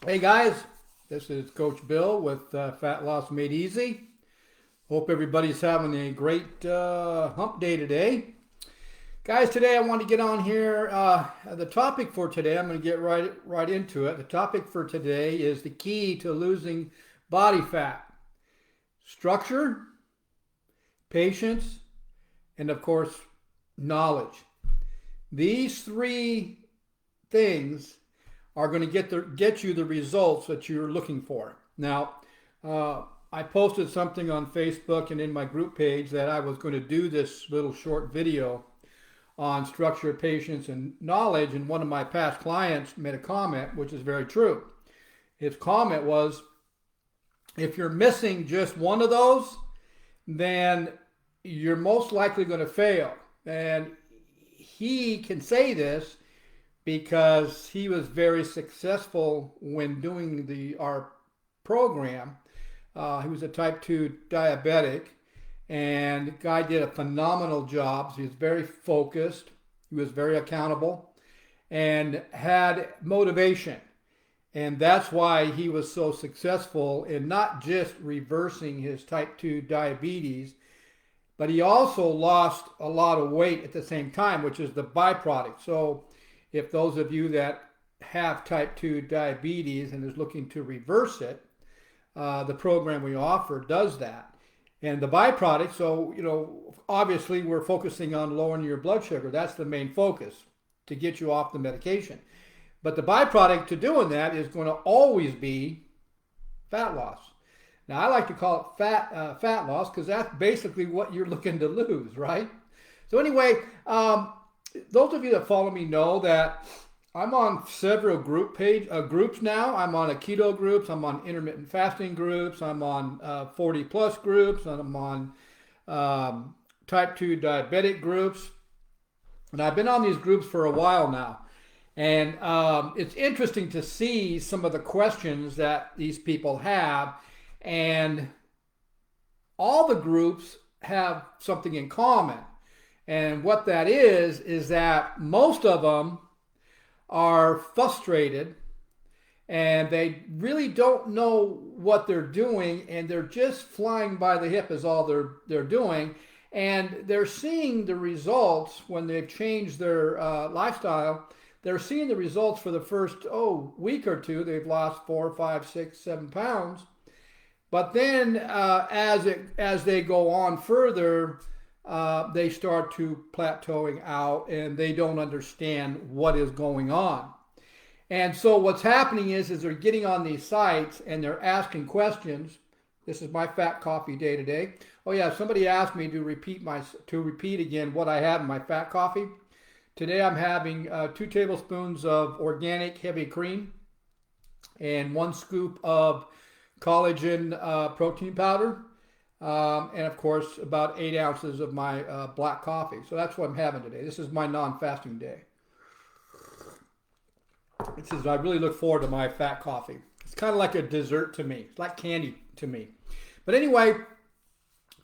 Hey guys, this is Coach Bill with Fat Loss Made Easy. Hope everybody's having a great hump day today. Guys, today I want to get on here. The topic for today, I'm going to get right into it. The topic for today is the key to losing body fat: structure, patience, and of course, knowledge. These three things are going to get you the results that you're looking for. Now, I posted something on Facebook and in my group page that I was going to do this little short video on structure, patience, and knowledge, and one of my past clients made a comment, which is very true. His comment was, if you're missing just one of those, then you're most likely going to fail. And he can say this because he was very successful when doing our program. He was a type 2 diabetic, and the guy did a phenomenal job. He was very focused, he was very accountable, and had motivation. And that's why he was so successful in not just reversing his type 2 diabetes, but he also lost a lot of weight at the same time, which is the byproduct. So if those of you that have type 2 diabetes and is looking to reverse it, the program we offer does that. And the byproduct, so, obviously we're focusing on lowering your blood sugar. That's the main focus, to get you off the medication. But the byproduct to doing that is going to always be fat loss. Now, I like to call it fat loss because that's basically what you're looking to lose, right? So anyway, those of you that follow me know that I'm on several groups now. I'm on a keto groups, I'm on intermittent fasting groups, I'm on 40 plus groups, and I'm on type 2 diabetic groups. And I've been on these groups for a while now. And it's interesting to see some of the questions that these people have. And all the groups have something in common. And what that is that most of them are frustrated and they really don't know what they're doing, and they're just flying by the hip is all they're doing. And they're seeing the results when they've changed their lifestyle. They're seeing the results for the first week or two. They've lost 4, 5, 6, 7 pounds. But then as they go on further, they start to plateauing out, and they don't understand what is going on. And so what's happening is they're getting on these sites and they're asking questions. This is my fat coffee day today. Oh yeah, somebody asked me to repeat again what I have in my fat coffee. Today I'm having 2 tablespoons of organic heavy cream and 1 scoop of collagen protein powder. And of course, about 8 ounces of my black coffee. So that's what I'm having today. This is my non-fasting day. I really look forward to my fat coffee. It's kind of like a dessert to me. It's like candy to me. But anyway,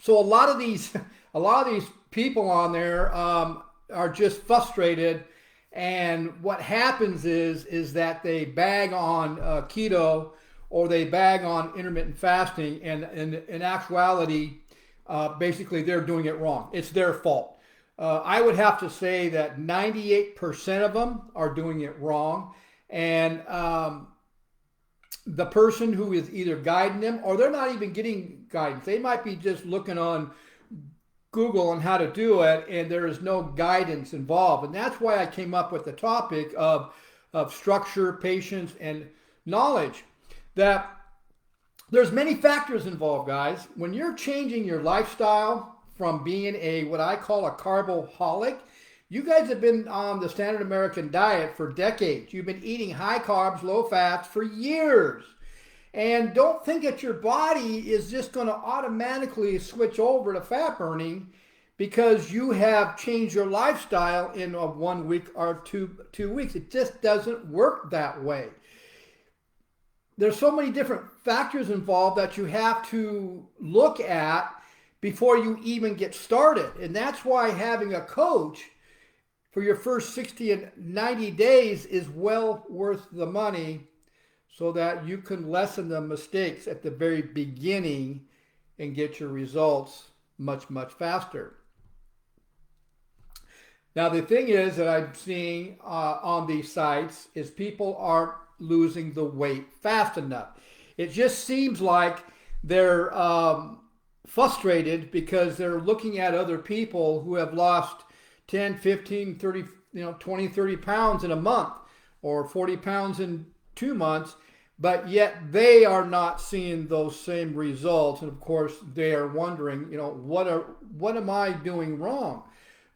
so a lot of these people on there are just frustrated. And what happens is that they bag on keto, or they bag on intermittent fasting, and in actuality, basically they're doing it wrong. It's their fault. I would have to say that 98% of them are doing it wrong, and the person who is either guiding them, or they're not even getting guidance. They might be just looking on Google on how to do it, and there is no guidance involved. And that's why I came up with the topic of structure, patience, and knowledge. That there's many factors involved, guys. When you're changing your lifestyle from being what I call a carboholic, you guys have been on the standard American diet for decades. You've been eating high carbs, low fats for years. And don't think that your body is just going to automatically switch over to fat burning because you have changed your lifestyle in 1 week or two weeks. It just doesn't work that way. There's so many different factors involved that you have to look at before you even get started. And that's why having a coach for your first 60 and 90 days is well worth the money so that you can lessen the mistakes at the very beginning and get your results much, much faster. Now, the thing is that I'm seeing on these sites is people aren't losing the weight fast enough. It just seems like they're frustrated because they're looking at other people who have lost 10, 15, 30, 20, 30 pounds in a month or 40 pounds in 2 months, but yet they are not seeing those same results. And of course, they are wondering, what am I doing wrong?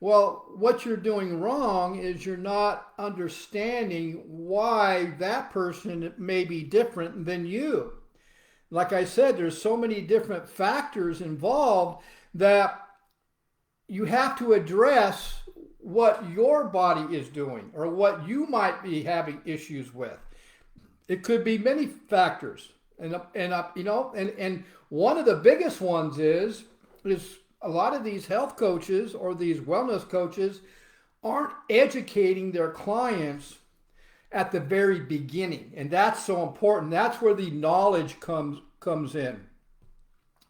Well, what you're doing wrong is you're not understanding why that person may be different than you. Like I said, there's so many different factors involved that you have to address what your body is doing or what you might be having issues with. It could be many factors. And one of the biggest ones is a lot of these health coaches or these wellness coaches aren't educating their clients at the very beginning. And that's so important. That's where the knowledge comes in.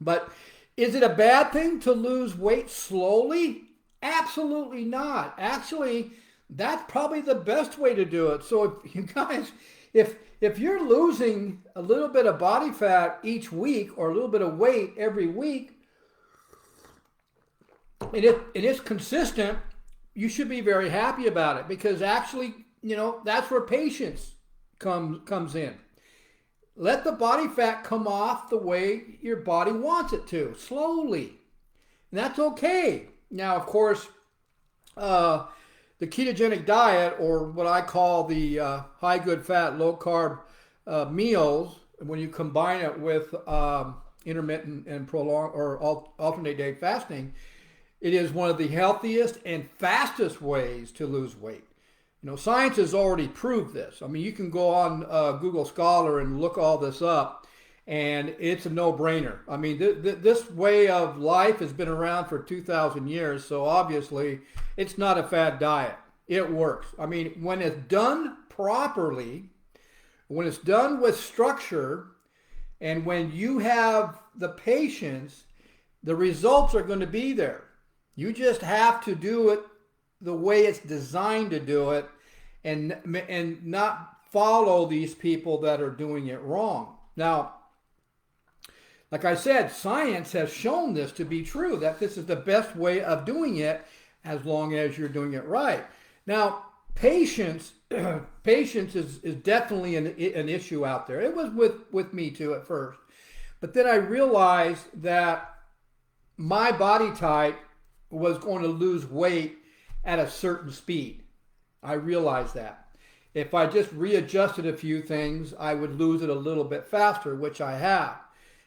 But is it a bad thing to lose weight slowly? Absolutely not. Actually, that's probably the best way to do it. So if you guys, if you're losing a little bit of body fat each week or a little bit of weight every week, and it's consistent, you should be very happy about it, because actually, that's where patience comes in. Let the body fat come off the way your body wants it to, slowly. And that's okay. Now, of course, the ketogenic diet, or what I call the high good fat, low carb meals, when you combine it with intermittent and prolonged or alternate day fasting, it is one of the healthiest and fastest ways to lose weight. Science has already proved this. I mean, you can go on Google Scholar and look all this up, and it's a no-brainer. I mean, this way of life has been around for 2,000 years, so obviously it's not a fad diet. It works. I mean, when it's done properly, when it's done with structure, and when you have the patience, the results are going to be there. You just have to do it the way it's designed to do it, and not follow these people that are doing it wrong. Now, like I said, science has shown this to be true, that this is the best way of doing it as long as you're doing it right. Now, patience is definitely an issue out there. It was with me too at first. But then I realized that my body type was going to lose weight at a certain speed. I realized that. If I just readjusted a few things, I would lose it a little bit faster, which I have.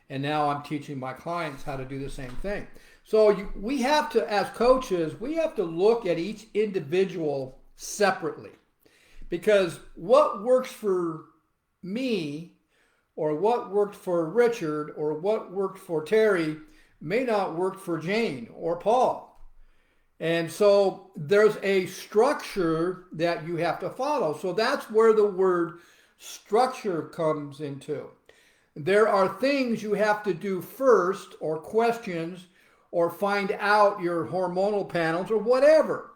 And now I'm teaching my clients how to do the same thing. So we have to, as coaches, we have to look at each individual separately. Because what works for me, or what worked for Richard, or what worked for Terry, may not work for Jane or Paul. And so there's a structure that you have to follow. So that's where the word structure comes into. There are things you have to do first, or questions, or find out your hormonal panels, or whatever.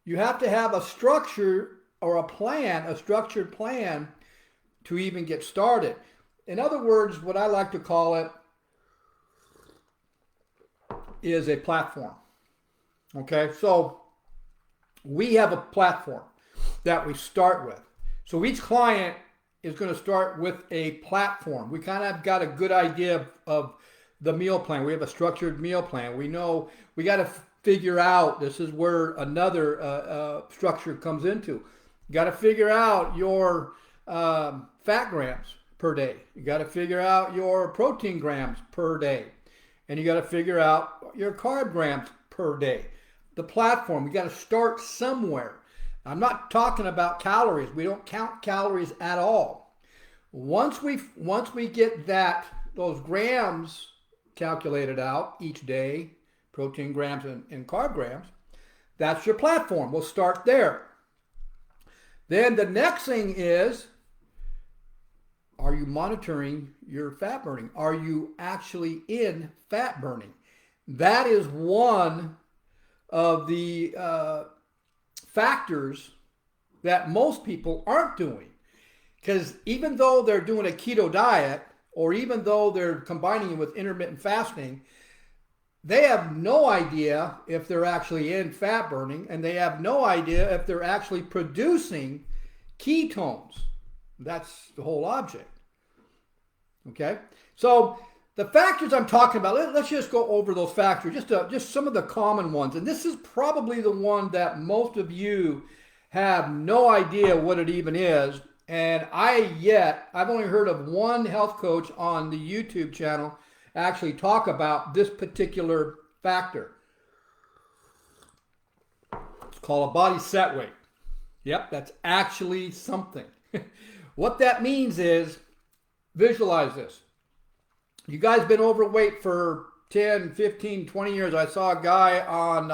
You have to have a structure or a plan, a structured plan, to even get started. In other words, what I like to call it is a platform. Okay, so we have a platform that we start with. So each client is going to start with a platform. We kind of got a good idea of the meal plan. We have a structured meal plan. We know we got to figure out, this is where another structure comes into. You got to figure out your fat grams per day. You got to figure out your protein grams per day. And you got to figure out your carb grams per day. The platform, we got to start somewhere. I'm not talking about calories. We don't count calories at all. Once we get those grams calculated out each day, protein grams and carb grams, that's your platform. We'll start there. Then the next thing is, Are you monitoring your fat burning? Are you actually in fat burning? That is one of the factors that most people aren't doing. Because even though they're doing a keto diet, or even though they're combining it with intermittent fasting, they have no idea if they're actually in fat burning, and they have no idea if they're actually producing ketones. That's the whole object. Okay? So the factors I'm talking about, let's just go over those factors, just some of the common ones. And this is probably the one that most of you have no idea what it even is. And I've only heard of one health coach on the YouTube channel actually talk about this particular factor. It's called a body set weight. Yep, that's actually something. What that means is, visualize this. You guys been overweight for 10, 15, 20 years. I saw a guy on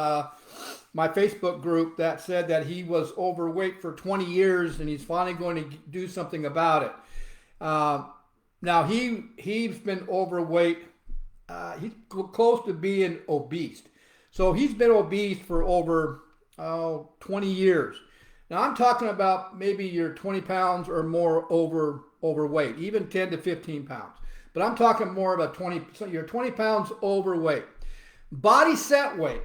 my Facebook group that said that he was overweight for 20 years and he's finally going to do something about it. Now, he's been overweight. He's close to being obese. So he's been obese for over 20 years. Now, I'm talking about maybe you're 20 pounds or more overweight, even 10 to 15 pounds. But I'm talking more about you're 20 pounds overweight. Body set weight,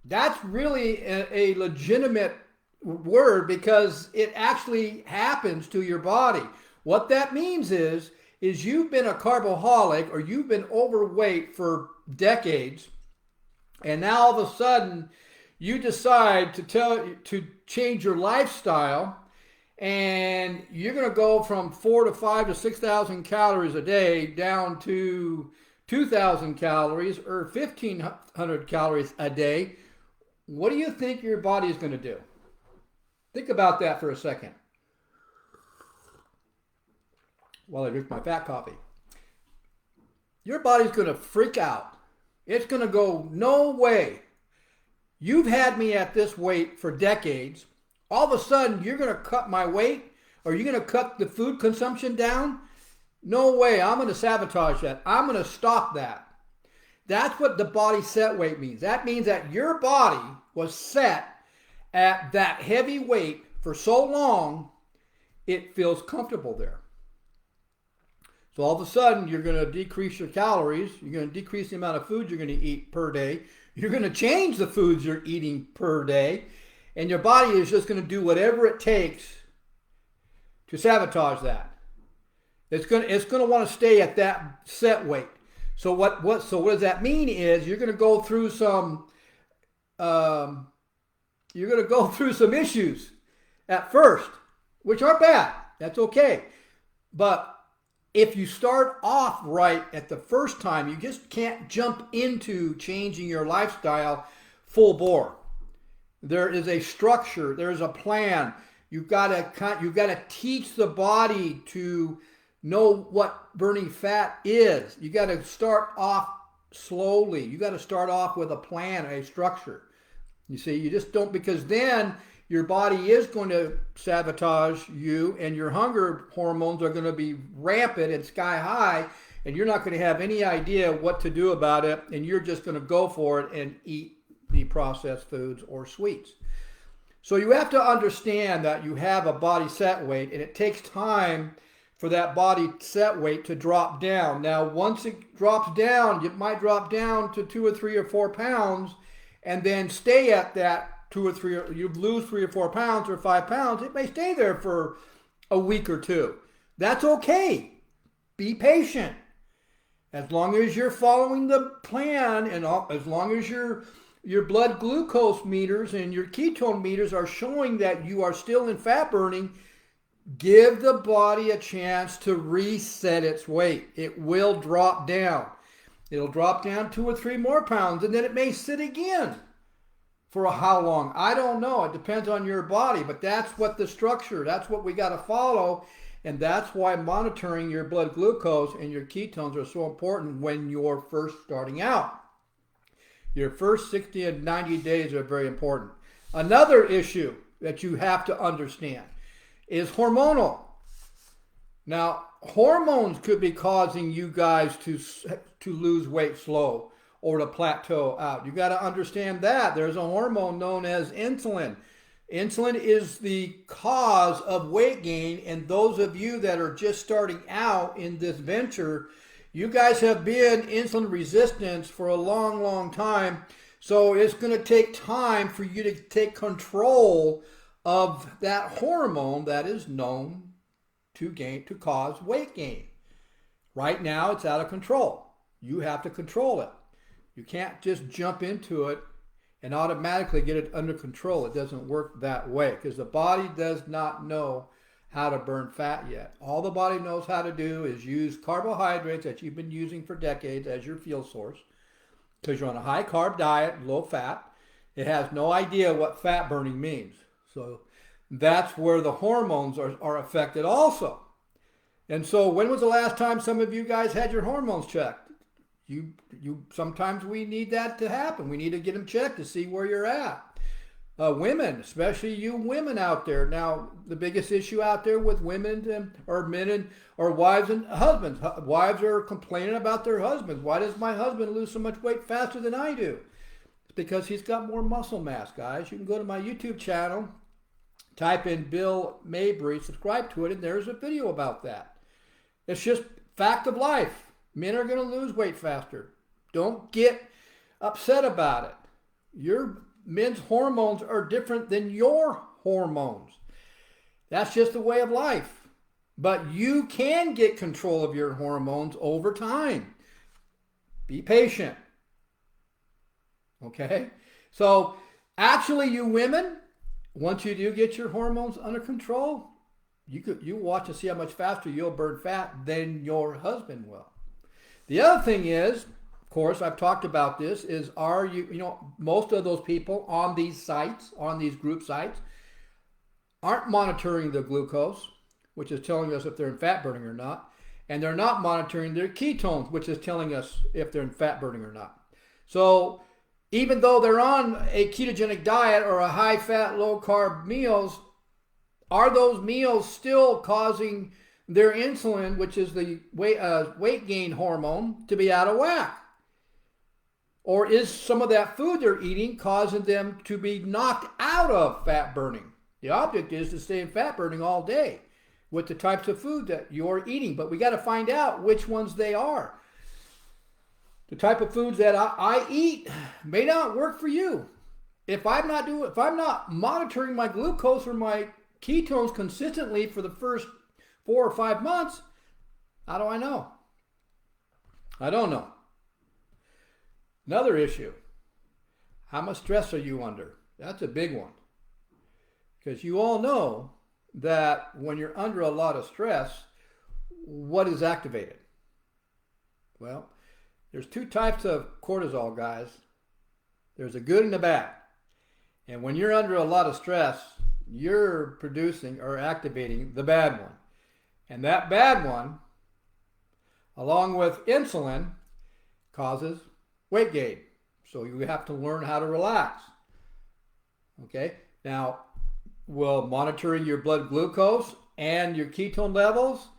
that's really a legitimate word because it actually happens to your body. What that means is you've been a carboholic or you've been overweight for decades, and now all of a sudden you decide to change your lifestyle, and you're going to go from 4,000 to 5,000 to 6,000 calories a day down to 2,000 calories or 1,500 calories a day. What do you think your body is going to do? Think about that for a second while I drink my fat coffee. Your body's going to freak out. It's going to go, no way. You've had me at this weight for decades. All of a sudden, you're going to cut my weight, or you're going to cut the food consumption down? No way. I'm going to sabotage that. I'm going to stop that. That's what the body set weight means. That means that your body was set at that heavy weight for so long, it feels comfortable there. So all of a sudden, you're going to decrease your calories. You're going to decrease the amount of food you're going to eat per day. You're going to change the foods you're eating per day. And your body is just going to do whatever it takes to sabotage that. It's going to want to stay at that set weight. So what does that mean is you're going to go through some issues at first, which aren't bad. That's okay. But if you start off right at the first time, you just can't jump into changing your lifestyle full bore. There is a structure. There's a plan. You've got to teach the body to know what burning fat is. You got to start off slowly. You got to start off with a plan, a structure. You see, you just don't, because then your body is going to sabotage you, and your hunger hormones are going to be rampant and sky high, and you're not going to have any idea what to do about it, and you're just going to go for it and eat the processed foods or sweets. So you have to understand that you have a body set weight, and it takes time for that body set weight to drop down. Now, once it drops down, it might drop down to 2 or 3 or 4 pounds, and then stay at that 2 or 3, or you lose 3 or 4 pounds or 5 pounds. It may stay there for a week or two. That's okay. Be patient. As long as you're following the plan, and as long as your blood glucose meters and your ketone meters are showing that you are still in fat burning, give the body a chance to reset its weight. It will drop down. It'll drop down 2 or 3 more pounds, and then it may sit again. For how long? I don't know. It depends on your body, but that's what the structure, that's what we got to follow, and that's why monitoring your blood glucose and your ketones are so important when you're first starting out. Your first 60 and 90 days are very important. Another issue that you have to understand is hormonal. Now, hormones could be causing you guys to lose weight slow or to plateau out. You got to understand that there's a hormone known as insulin. Insulin is the cause of weight gain, and those of you that are just starting out in this venture, you guys have been insulin resistant for a long, long time. So it's going to take time for you to take control of that hormone that is known to cause weight gain. Right now, it's out of control. You have to control it. You can't just jump into it and automatically get it under control. It doesn't work that way because the body does not know how to burn fat yet. All the body knows how to do is use carbohydrates that you've been using for decades as your fuel source because you're on a high carb diet, low fat. It has no idea what fat burning means. So that's where the hormones are affected also. And so when was the last time some of you guys had your hormones checked? Sometimes we need that to happen. We need to get them checked to see where you're at. Women, especially you women out there. Now, the biggest issue out there with women or men or wives and husbands. Wives are complaining about their husbands. Why does my husband lose so much weight faster than I do? It's because he's got more muscle mass, guys. You can go to my YouTube channel, type in Bill Mabry, subscribe to it, and there's a video about that. It's just fact of life. Men are going to lose weight faster. Don't get upset about it. Your men's hormones are different than your hormones. That's just the way of life. But you can get control of your hormones over time. Be patient. Okay? So, actually, you women, once you do get your hormones under control, you watch and see how much faster you'll burn fat than your husband will. The other thing is, of course, I've talked about this, is most of those people on these sites, on these group sites, aren't monitoring the glucose, which is telling us if they're in fat burning or not, and they're not monitoring their ketones, which is telling us if they're in fat burning or not. So even though they're on a ketogenic diet or a high fat, low carb meals, are those meals still causing their insulin, which is the weight gain hormone, to be out of whack? Or is some of that food they're eating causing them to be knocked out of fat burning? The object is to stay in fat burning all day with the types of food that you're eating. But we got to find out which ones they are. The type of foods that I eat may not work for you. If I'm not monitoring my glucose or my ketones consistently for the first 4 or 5 months, how do I know? I don't know. Another issue, how much stress are you under? That's a big one. Because you all know that when you're under a lot of stress, what is activated? Well, there's 2 types of cortisol, guys. There's a good and a bad. And when you're under a lot of stress, you're producing or activating the bad one. And that bad one, along with insulin, causes weight gain. So you have to learn how to relax. Okay? Now, will monitoring your blood glucose and your ketone levels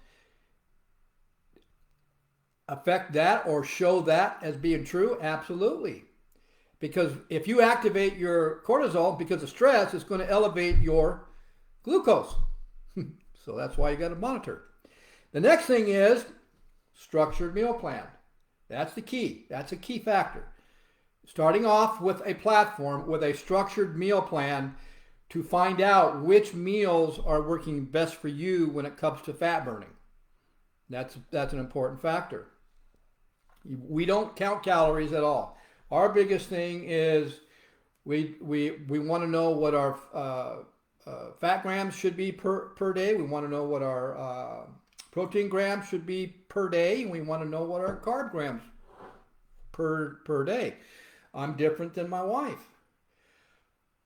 affect that or show that as being true? Absolutely. Because if you activate your cortisol because of stress, it's going to elevate your glucose. So that's why you got to monitor. The next thing is structured meal plan. That's the key. That's a key factor. Starting off with a platform with a structured meal plan to find out which meals are working best for you when it comes to fat burning. That's an important factor. We don't count calories at all. Our biggest thing is we want to know what our fat grams should be per day. We want to know what our protein grams should be per day. And we want to know what our carb grams per day. I'm different than my wife.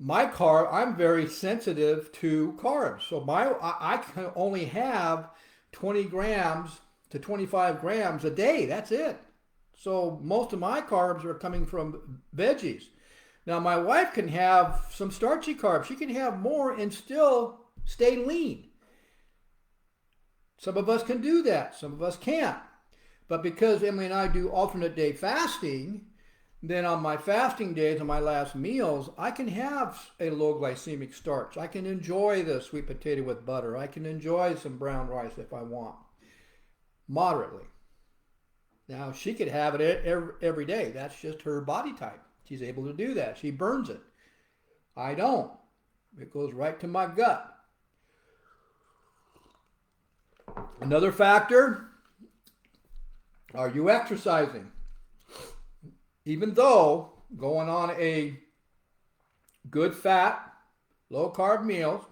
I'm very sensitive to carbs. So I can only have 20 grams to 25 grams a day. That's it. So most of my carbs are coming from veggies. Now my wife can have some starchy carbs. She can have more and still stay lean. Some of us can do that. Some of us can't. But because Emily and I do alternate day fasting, then on my fasting days, on my last meals, I can have a low glycemic starch. I can enjoy the sweet potato with butter. I can enjoy some brown rice if I want, moderately. Now, she could have it every day. That's just her body type. She's able to do that. She burns it. I don't. It goes right to my gut. Another factor, are you exercising? Even though going on a good fat, low carb meals,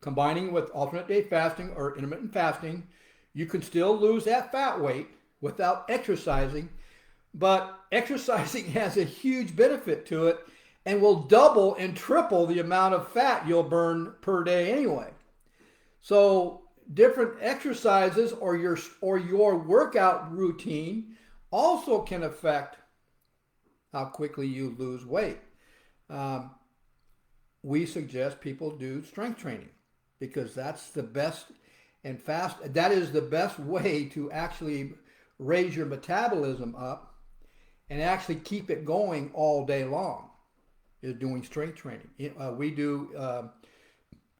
combining with alternate day fasting or intermittent fasting, you can still lose that fat weight without exercising. But exercising has a huge benefit to it and will double and triple the amount of fat you'll burn per day anyway. So different exercises or your workout routine also can affect how quickly you lose weight. We suggest people do strength training because that's the best and that is the best way to actually raise your metabolism up and actually keep it going all day long, is doing strength training. We do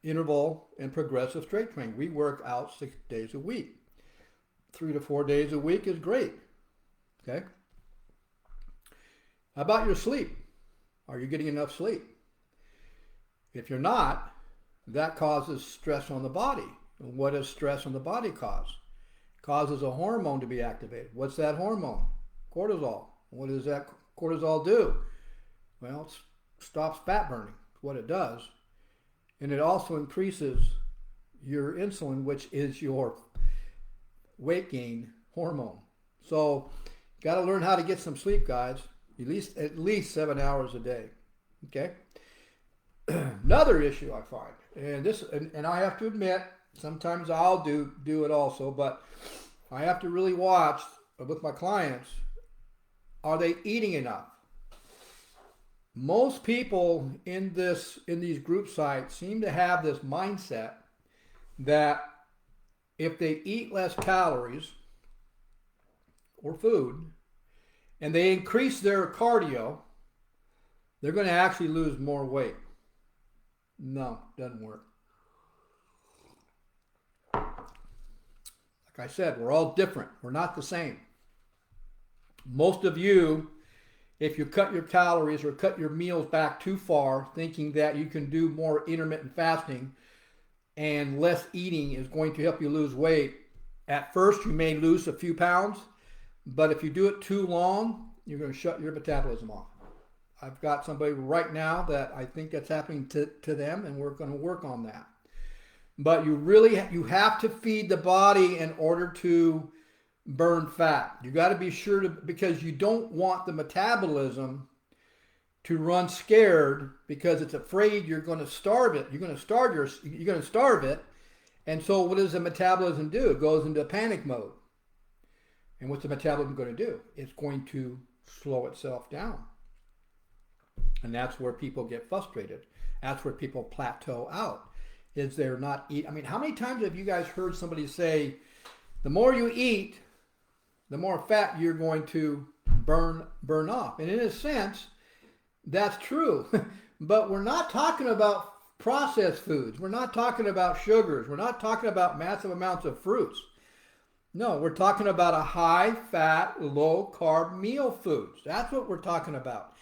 interval and progressive strength training. We work out 6 days a week. 3 to 4 days a week is great. Okay? How about your sleep? Are you getting enough sleep? If you're not, that causes stress on the body. And what does stress on the body cause? It causes a hormone to be activated. What's that hormone? Cortisol. What does that cortisol do? Well, it stops fat burning. That's what it does. And it also increases your insulin, which is your weight gain hormone. So, got to learn how to get some sleep, guys. At least 7 hours a day. Okay. Another issue I find, and I have to admit, sometimes I'll do it also, but I have to really watch with my clients. Are they eating enough? Most people in these group sites seem to have this mindset that if they eat less calories or food and they increase their cardio, they're going to actually lose more weight. No, doesn't work. Like I said, we're all different. We're not the same. Most of you, if you cut your calories or cut your meals back too far, thinking that you can do more intermittent fasting and less eating is going to help you lose weight, at first you may lose a few pounds, but if you do it too long, you're going to shut your metabolism off. I've got somebody right now that I think that's happening to them, and we're going to work on that. But you have to feed the body in order to burn fat. You got to be sure to, because you don't want the metabolism to run scared because it's afraid you're going to starve it. You're going to starve it. And so what does the metabolism do? It goes into panic mode. And what's the metabolism going to do? It's going to slow itself down. And that's where people get frustrated. That's where people plateau out. Is they're not eat. I mean, how many times have you guys heard somebody say, the more you eat, the more fat you're going to burn off? And in a sense, that's true. But we're not talking about processed foods. We're not talking about sugars. We're not talking about massive amounts of fruits. No, we're talking about a high-fat, low-carb meal foods. That's what we're talking about.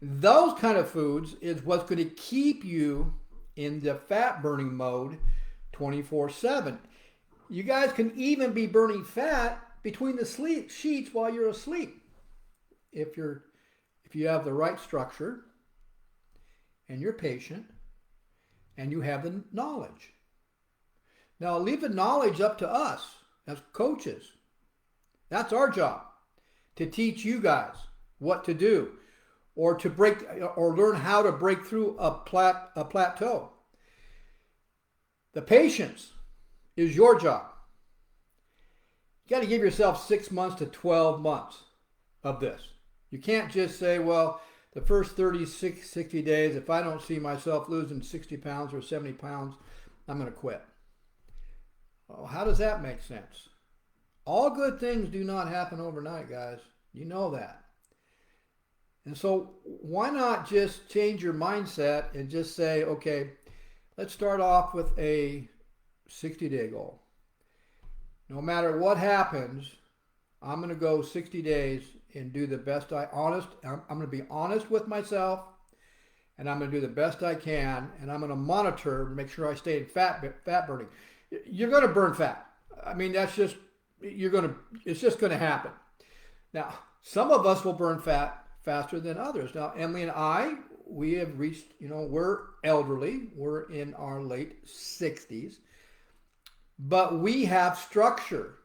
Those kind of foods is what's going to keep you in the fat-burning mode 24/7. You guys can even be burning fat between the sleep sheets while you're asleep. If you have the right structure and you're patient and you have the knowledge. Now, leave the knowledge up to us as coaches. That's our job, to teach you guys what to do or to break or learn how to break through a plateau. The patience is your job. You got to give yourself 6 months to 12 months of this. You can't just say, well, the first 30, 60 days, if I don't see myself losing 60 pounds or 70 pounds, I'm going to quit. Oh, how does that make sense? All good things do not happen overnight, guys. You know that. And so why not just change your mindset and just say, okay, let's start off with a 60-day goal. No matter what happens, I'm going to go 60 days and do the best I'm going to be honest with myself, and I'm going to do the best I can, and I'm going to monitor and make sure I stay in fat burning. You're going to burn fat. I mean, it's just going to happen. Now, some of us will burn fat faster than others. Now, Emily and I, we have reached, we're elderly. We're in our late 60s. But we have structure.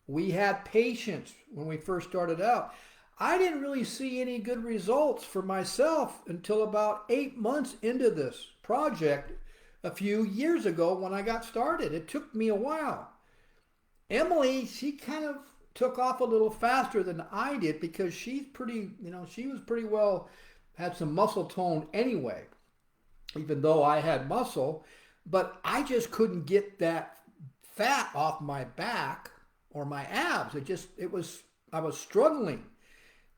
We had patience when we first started out. I didn't really see any good results for myself until about 8 months into this project a few years ago when I got started. It took me a while. Emily, she kind of took off a little faster than I did because she's pretty, she was pretty well, had some muscle tone anyway, even though I had muscle, but I just couldn't get that fat off my back or my abs. I was struggling,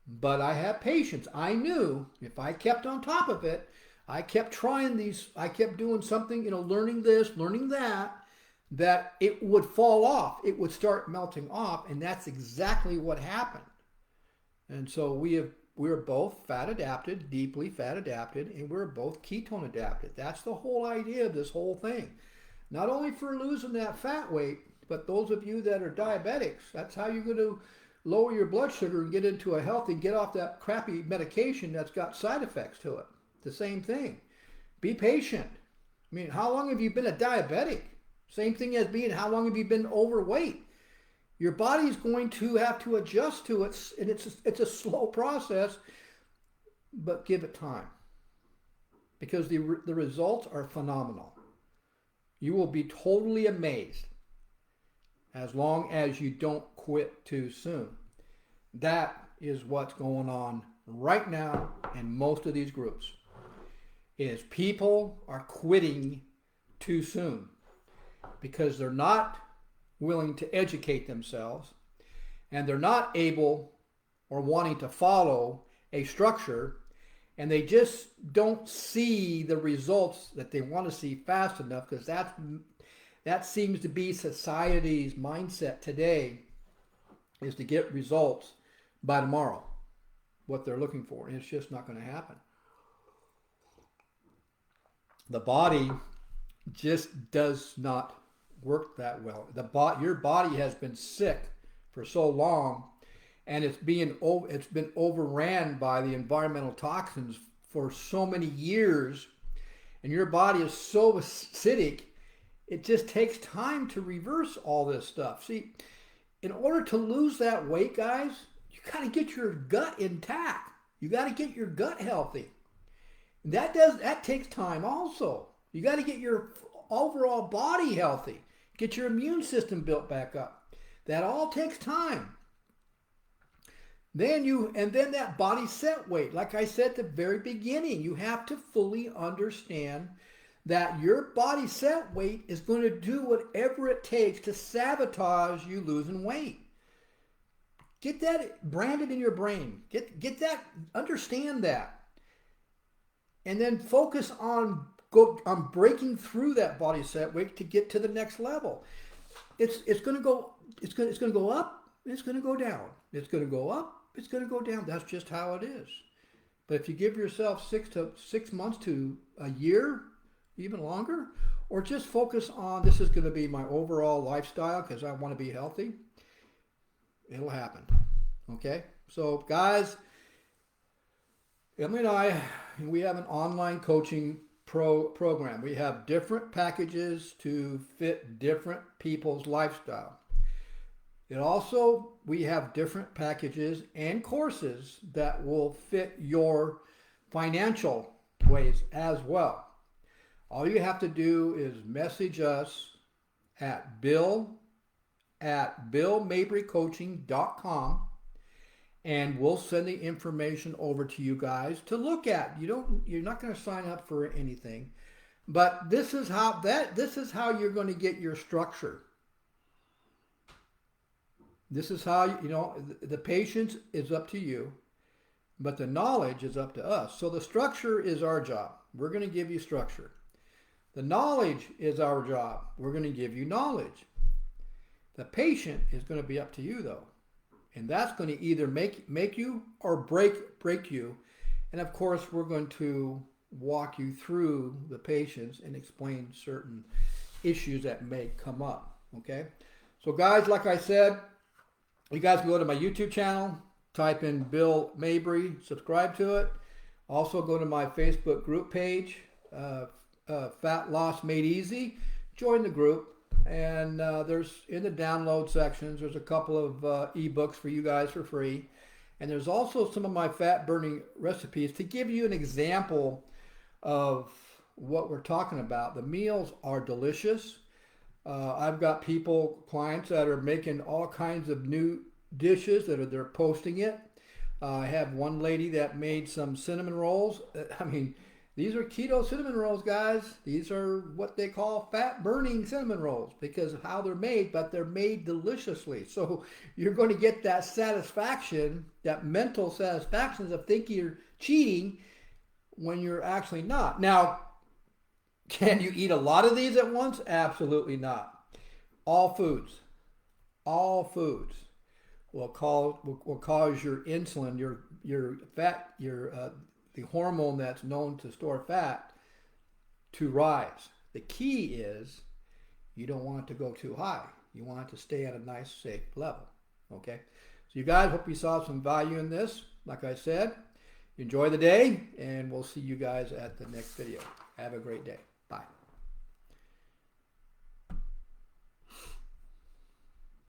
but I had patience. I knew if I kept on top of it, I kept trying these, I kept doing something, learning this, learning that it would fall off. It would start melting off, and that's exactly what happened. And so we're both fat adapted, deeply fat adapted, and we're both ketone adapted. That's the whole idea of this whole thing. Not only for losing that fat weight, but those of you that are diabetics, that's how you're going to lower your blood sugar and get into a healthy, get off that crappy medication that's got side effects to it. The same thing. Be patient. I mean, how long have you been a diabetic? Same thing as being, how long have you been overweight? Your body's going to have to adjust to it, and it's a slow process, but give it time. Because the results are phenomenal. You will be totally amazed as long as you don't quit too soon. That is what's going on right now in most of these groups, is people are quitting too soon because they're not willing to educate themselves, and they're not able or wanting to follow a structure, and they just don't see the results that they want to see fast enough, because that seems to be society's mindset today, is to get results by tomorrow, what they're looking for, and it's just not going to happen. The body just does not work that well. Your body has been sick for so long, and it's been overran by the environmental toxins for so many years, and your body is so acidic, it just takes time to reverse all this stuff. See, in order to lose that weight, guys, you got to get your gut intact. You got to get your gut healthy. That takes time also. You got to get your overall body healthy. Get your immune system built back up. That all takes time. Then that body set weight. Like I said at the very beginning, you have to fully understand that your body set weight is going to do whatever it takes to sabotage you losing weight. Get that branded in your brain. Get that, understand that. And then focus on breaking through that body set weight to get to the next level. It's going to go up, it's going to go down. It's going to go up, it's going to go down. That's just how it is. But if you give yourself 6 months to a year, even longer, or just focus on, this is going to be my overall lifestyle because I want to be healthy, it'll happen. Okay? So guys, Emily and I, we have an online coaching program. We have different packages to fit different people's lifestyle. We have different packages and courses that will fit your financial ways as well. All you have to do is message us at bill@billmabrycoaching.com, and we'll send the information over to you guys to look at. You're not going to sign up for anything. But this is how you're going to get your structure. This is how, the patience is up to you, but the knowledge is up to us. So the structure is our job. We're going to give you structure. The knowledge is our job. We're going to give you knowledge. The patient is going to be up to you, though. And that's going to either make you or break you. And of course, we're going to walk you through the patients and explain certain issues that may come up. Okay? So guys, like I said, you guys can go to my YouTube channel, type in Bill Mabry, subscribe to it. Also go to my Facebook group page, Fat Loss Made Easy. Join the group. And there's, in the download sections, there's a couple of ebooks for you guys for free. And there's also some of my fat burning recipes to give you an example of what we're talking about. The meals are delicious. I've got clients that are making all kinds of new dishes that they're posting it. I have one lady that made some cinnamon rolls. I mean, these are keto cinnamon rolls, guys. These are what they call fat burning cinnamon rolls because of how they're made, but they're made deliciously. So you're going to get that satisfaction, that mental satisfaction of thinking you're cheating when you're actually not. Now, can you eat a lot of these at once? Absolutely not. All foods will cause your insulin, your fat, the hormone that's known to store fat, to rise. The key is you don't want it to go too high. You want it to stay at a nice, safe level. Okay? So you guys, hope you saw some value in this. Like I said, enjoy the day, and we'll see you guys at the next video. Have a great day. Bye.